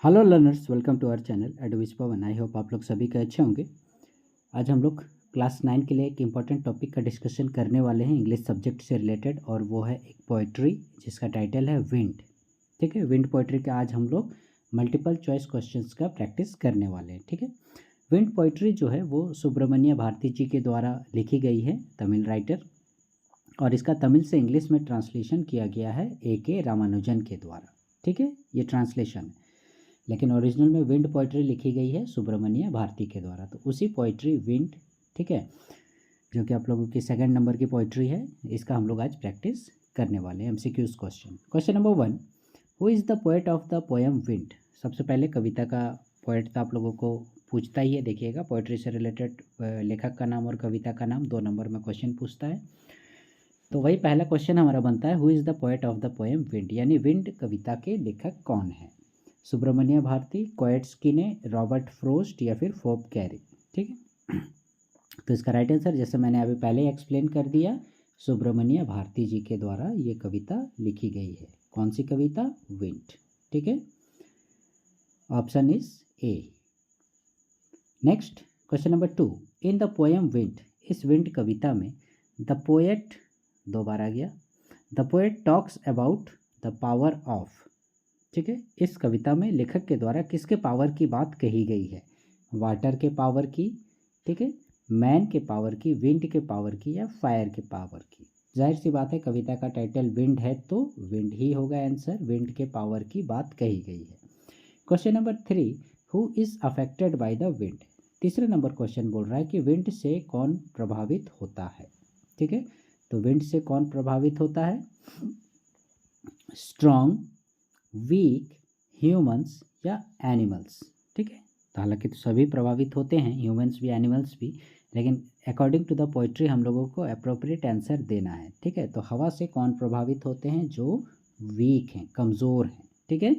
Hello learners, welcome to our channel एडविस Pawan. I hope आप लोग सभी के अच्छे होंगे। आज हम लोग क्लास 9 के लिए एक इम्पॉर्टेंट टॉपिक का डिस्कशन करने वाले हैं इंग्लिश सब्जेक्ट से रिलेटेड, और वो है एक पोइट्री जिसका टाइटल है विंड। ठीक है, विंड पोइट्री का आज हम लोग मल्टीपल चॉइस क्वेश्चंस का प्रैक्टिस करने वाले हैं। ठीक है, विंड पोइट्री जो है वो सुब्रमण्य भारती जी के द्वारा लिखी गई है, तमिल राइटर, और इसका तमिल से इंग्लिश में ट्रांसलेशन किया गया है A.K. रामानुजन के द्वारा। ठीक है, ये ट्रांसलेशन है, लेकिन ओरिजिनल में विंड पोइट्री लिखी गई है सुब्रमण्य भारती के द्वारा। तो उसी पोइट्री विंड, ठीक है, जो कि आप लोगों की सेकंड नंबर की पोइट्री है, इसका हम लोग आज प्रैक्टिस करने वाले हैं। MCQs question number 1, who is the poet of the poem wind. सबसे पहले कविता का पोएट तो आप लोगों को पूछता ही है। देखिएगा, पोइट्री से रिलेटेड लेखक का नाम और कविता का नाम 2 नंबर में क्वेश्चन पूछता है। तो वही पहला क्वेश्चन हमारा बनता है, who is the poet of the poem wind, यानी विंड कविता के लेखक कौन है। सुब्रमण्य भारती, कोएट्स्की ने, रॉबर्ट फ्रोस्ट या फिर फोप कैरी। ठीक है, तो इसका राइट आंसर, जैसे मैंने अभी पहले एक्सप्लेन कर दिया, सुब्रमण्य भारती जी के द्वारा ये कविता लिखी गई है। कौन सी कविता? विंड। ठीक है, option is a. Next question number 2, in the poem wind, इस विंड कविता में द पोएट, 2 बार आ गया, the poet talks about the power of. ठीक है, इस कविता में लेखक के द्वारा किसके पावर की बात कही गई है? वाटर के पावर की, ठीक है, मैन के पावर की, विंड के पावर की, या फायर के पावर की? जाहिर सी बात है, कविता का टाइटल विंड है तो विंड ही होगा आंसर। विंड के पावर की बात कही गई है। Question number 3, who is affected by the wind. तीसरे नंबर क्वेश्चन बोल रहा है कि विंड से कौन प्रभावित होता है। ठीक है, तो विंड से कौन प्रभावित होता है? स्ट्रॉन्ग, वीक, ह्यूमंस या एनिमल्स। ठीक है, तो हालांकि तो सभी प्रभावित होते हैं, ह्यूमंस भी एनिमल्स भी, लेकिन अकॉर्डिंग टू द पोइट्री हम लोगों को अप्रोप्रिएट आंसर देना है। ठीक है, तो हवा से कौन प्रभावित होते हैं? जो वीक हैं, कमज़ोर हैं। ठीक है,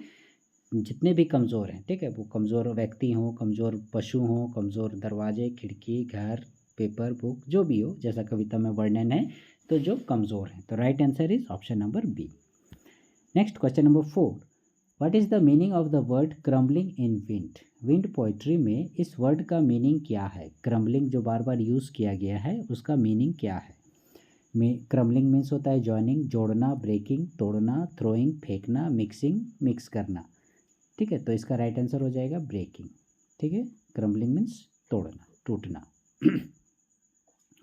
जितने भी कमज़ोर हैं, ठीक है, वो कमज़ोर व्यक्ति हों, कमज़ोर पशु हों, कमज़ोर दरवाजे, खिड़की, घर, पेपर, बुक, जो भी हो, जैसा कविता में वर्णन है, तो जो कमज़ोर हैं। तो right answer is option number B. Next question number 4, what is the meaning of the word crumbling in wind. Wind poetry में इस वर्ड का मीनिंग क्या है? क्रम्बलिंग जो बार बार यूज़ किया गया है, उसका मीनिंग क्या है? क्रम्बलिंग मीन्स होता है जॉइनिंग, जोड़ना, ब्रेकिंग, तोड़ना, थ्रोइंग, फेंकना, मिक्सिंग, मिक्स करना। ठीक है, तो इसका राइट आंसर हो जाएगा ब्रेकिंग। ठीक है, क्रम्बलिंग मीन्स तोड़ना, टूटना।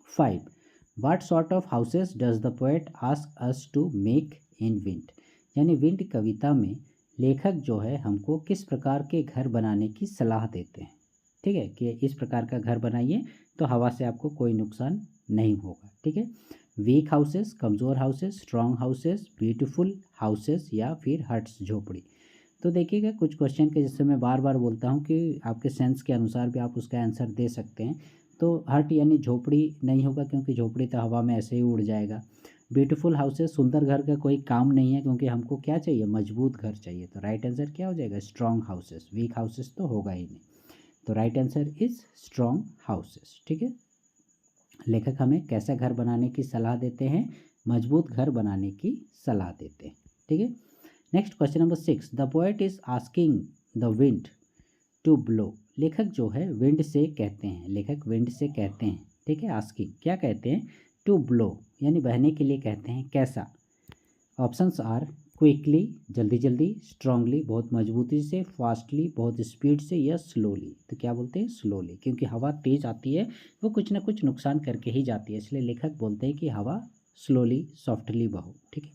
5, what sort of houses does the poet ask us to make in wind. यानी विंड कविता में लेखक जो है हमको किस प्रकार के घर बनाने की सलाह देते हैं। ठीक है, कि इस प्रकार का घर बनाइए तो हवा से आपको कोई नुकसान नहीं होगा। ठीक है, वीक हाउसेस, कमज़ोर houses, strong houses, beautiful houses, या फिर हट्स, झोपड़ी। तो देखिएगा, कुछ क्वेश्चन के जैसे मैं बार बार बोलता हूँ कि आपके सेंस के अनुसार भी आप उसका आंसर दे सकते हैं। तो हट यानी झोपड़ी नहीं होगा, क्योंकि झोपड़ी तो हवा में ऐसे ही उड़ जाएगा। ब्यूटीफुल हाउसेस, सुंदर घर का कोई काम नहीं है, क्योंकि हमको क्या चाहिए? मजबूत घर चाहिए। तो राइट आंसर क्या हो जाएगा? Strong houses. वीक हाउसेस तो होगा ही नहीं, तो right answer is strong houses. ठीक है, लेखक हमें कैसा घर बनाने की सलाह देते हैं? मजबूत घर बनाने की सलाह देते हैं। ठीक है, next question number 6, the poet is asking the wind to blow. लेखक जो है विंड से कहते हैं, लेखक विंड से कहते हैं, ठीक है, आस्किंग क्या कहते हैं? टू ब्लो, यानी बहने के लिए कहते हैं। कैसा? ऑप्शंस आर क्विकली, जल्दी जल्दी, स्ट्रांगली, बहुत मजबूती से, फास्टली, बहुत स्पीड से, या स्लोली। तो क्या बोलते हैं? स्लोली, क्योंकि हवा तेज आती है, वो कुछ ना कुछ नुकसान करके ही जाती है, इसलिए लेखक बोलते हैं कि हवा स्लोली, सॉफ्टली बहो। ठीक है,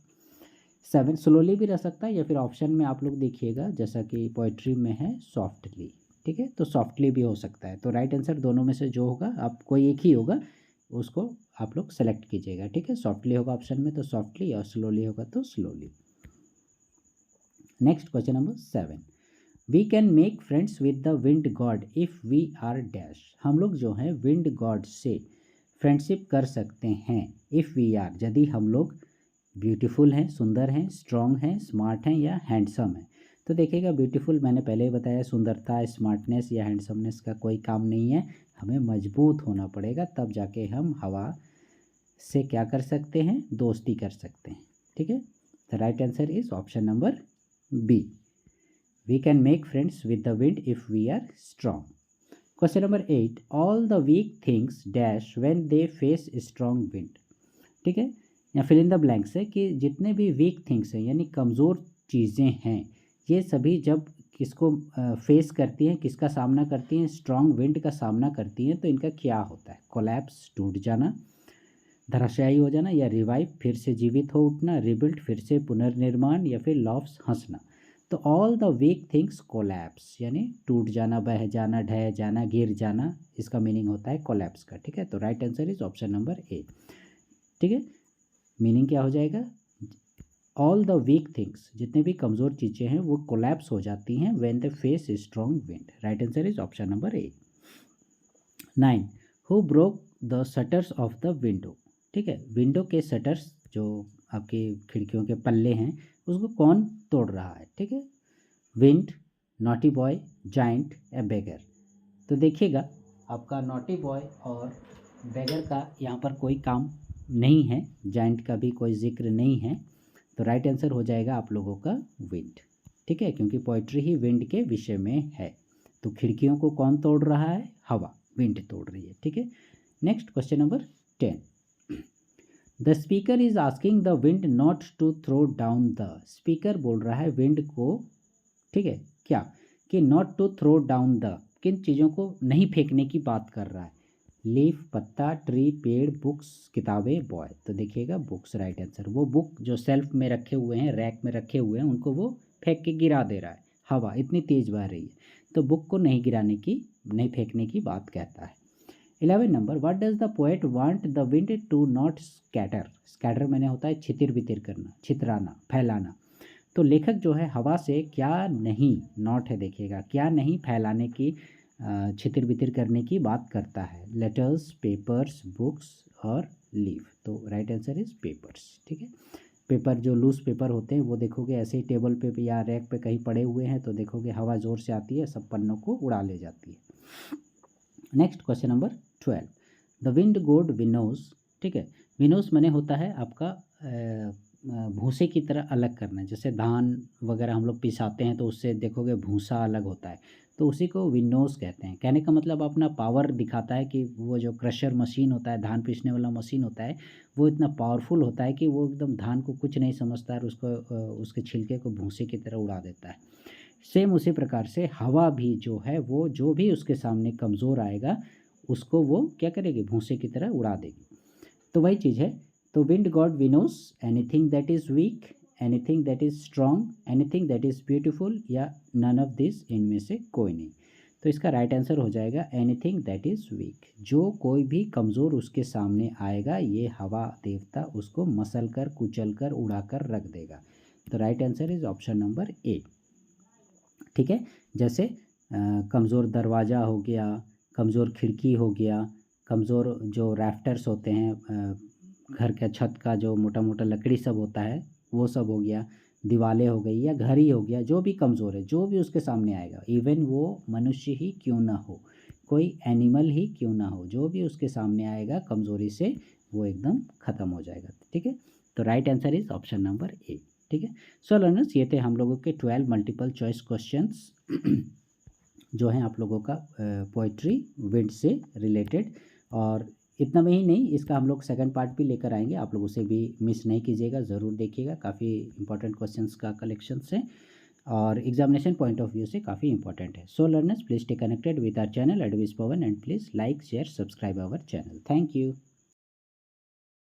7, स्लोली भी रह सकता है, या फिर ऑप्शन में आप लोग देखिएगा, जैसा कि पोइट्री में है सॉफ्टली। ठीक है, तो सॉफ्टली भी हो सकता है। तो राइट आंसर दोनों में से जो होगा, आप कोई एक ही होगा, उसको आप लोग सेलेक्ट कीजिएगा। ठीक है, सॉफ्टली होगा ऑप्शन में तो सॉफ्टली, और स्लोली होगा तो slowly. Next question number 7, we can make friends with the wind god if we are dash. हम लोग जो हैं विंड गॉड से फ्रेंडशिप कर सकते हैं, इफ़ वी आर, यदि हम लोग ब्यूटीफुल हैं, सुंदर हैं, स्ट्रॉन्ग हैं, स्मार्ट हैं, या हैंडसम हैं। तो देखिएगा, ब्यूटीफुल मैंने पहले ही बताया, सुंदरता, स्मार्टनेस या हैंडसमनेस का कोई काम नहीं है, हमें मजबूत होना पड़ेगा, तब जाके हम हवा से क्या कर सकते हैं? दोस्ती कर सकते हैं। ठीक है, the right answer is option number B. We can make friends with the wind if we are strong. Question number 8. All the weak things dash when they face strong wind. ठीक है, या फिल इन द ब्लैंक्स है कि जितने भी week things हैं यानी कमज़ोर चीज़ें हैं, ये सभी जब किसको फेस करती हैं, किसका सामना करती हैं, स्ट्रॉन्ग विंड का सामना करती हैं, तो इनका क्या होता है? कोलैप्स, टूट जाना, धराशायी हो जाना, या रिवाइव, फिर से जीवित हो उठना, रिबिल्ड, फिर से पुनर्निर्माण, या फिर लॉफ्स, हंसना। तो all the weak things collapse यानी टूट जाना, बह जाना, ढह जाना, गिर जाना, इसका मीनिंग होता है कोलैप्स का। ठीक है, तो right answer is option number A. ठीक है, मीनिंग क्या हो जाएगा? ऑल द वीक थिंग्स, जितने भी कमज़ोर चीज़ें हैं वो कोलैप्स हो जाती हैं when the face strong wind. Right answer is option number A. 9. Who broke the shutters of the window. ठीक है, विंडो के शटर्स जो आपकी खिड़कियों के पल्ले हैं उसको कौन तोड़ रहा है? ठीक है, विंड, नॉटी बॉय, जाइंट या बेगर। तो देखिएगा आपका नॉटी बॉय और बेगर का यहाँ पर कोई काम नहीं है, जाइंट का भी कोई जिक्र नहीं है, तो राइट आंसर हो जाएगा आप लोगों का विंड। ठीक है, क्योंकि पोइट्री ही विंड के विषय में है। तो खिड़कियों को कौन तोड़ रहा है? हवा, विंड तोड़ रही है। ठीक है, next question number 10. The speaker is asking the wind not to throw down the. Speaker बोल रहा है विंड को, ठीक है, क्या कि not to throw down the, किन चीज़ों को नहीं फेंकने की बात कर रहा है? लीफ, पत्ता, ट्री, पेड़, बुक्स, किताबें, बॉय। तो देखिएगा बुक्स राइट आंसर। वो बुक जो सेल्फ में रखे हुए हैं, रैक में रखे हुए हैं, उनको वो फेंक के गिरा दे रहा है, हवा इतनी तेज़ बह रही है, तो बुक को नहीं गिराने की, नहीं फेंकने की बात कहता है। 11 number. What does the poet want the wind to not scatter. Scatter मैंने होता है छितिर बितिर करना, छितराना, फैलाना। तो लेखक जो है हवा से क्या नहीं, नॉट है देखिएगा, क्या नहीं फैलाने की, छितिर बितिर करने की बात करता है? लेटर्स, पेपर्स, बुक्स और लीफ। तो राइट आंसर इज पेपर्स। ठीक है, पेपर जो लूज पेपर होते हैं वो देखोगे ऐसे ही टेबल पे या रैक पे कहीं पड़े हुए हैं, तो देखोगे हवा ज़ोर से आती है, सब पन्नों को उड़ा ले जाती है। Next question number 12. The wind गोड विनोस। ठीक है, विनोस मैंने होता है आपका भूसे की तरह अलग करना। जैसे धान वगैरह हम लोग पिसाते हैं तो उससे देखोगे भूसा अलग होता है, तो उसी को विनोस कहते हैं। कहने का मतलब अपना पावर दिखाता है कि वो जो क्रशर मशीन होता है, धान पीसने वाला मशीन होता है, वो इतना पावरफुल होता है कि वो एकदम धान को कुछ नहीं समझता और उसको उसके छिलके को भूसे की तरह उड़ा देता है। सेम उसी प्रकार से हवा भी जो है वो जो भी उसके सामने कमज़ोर आएगा उसको वो क्या करेगी? भूसे की तरह उड़ा देगी। तो वही चीज़ है। तो wind God winos anything that is weak, anything that is strong, anything that is beautiful, या नन ऑफ दिस, इनमें से कोई नहीं। तो इसका राइट आंसर हो जाएगा एनीथिंग दैट इज़ वीक। जो कोई भी कमज़ोर उसके सामने आएगा, ये हवा देवता उसको मसल कर, कुचल कर, उड़ा कर रख देगा। तो right answer is option number A. ठीक है, जैसे कमज़ोर दरवाज़ा हो गया, कमज़ोर खिड़की हो गया, कमज़ोर जो रैफ्टर्स होते हैं, घर का छत का जो मोटा मोटा लकड़ी सब होता है वो सब हो गया, दीवारें हो गई या घर ही हो गया, जो भी कमज़ोर है, जो भी उसके सामने आएगा, इवन वो मनुष्य ही क्यों ना हो, कोई एनिमल ही क्यों ना हो, जो भी उसके सामने आएगा कमज़ोरी से वो एकदम ख़त्म हो जाएगा। ठीक है, तो right answer is option number A. ठीक है, सो लर्नर्स, ये थे हम लोगों के 12 मल्टीपल चॉइस क्वेश्चंस जो हैं आप लोगों का पोइट्री विंड से रिलेटेड। और इतना में ही नहीं, इसका हम लोग सेकंड पार्ट भी लेकर आएंगे, आप लोग उसे भी मिस नहीं कीजिएगा, ज़रूर देखिएगा। काफ़ी इंपॉर्टेंट क्वेश्चंस का कलेक्शंस है और एग्जामिनेशन पॉइंट ऑफ व्यू से काफ़ी इंपॉर्टेंट है। So learners, please stay connected with our channel एडविस Pawan and please like, share, subscribe our channel. Thank you.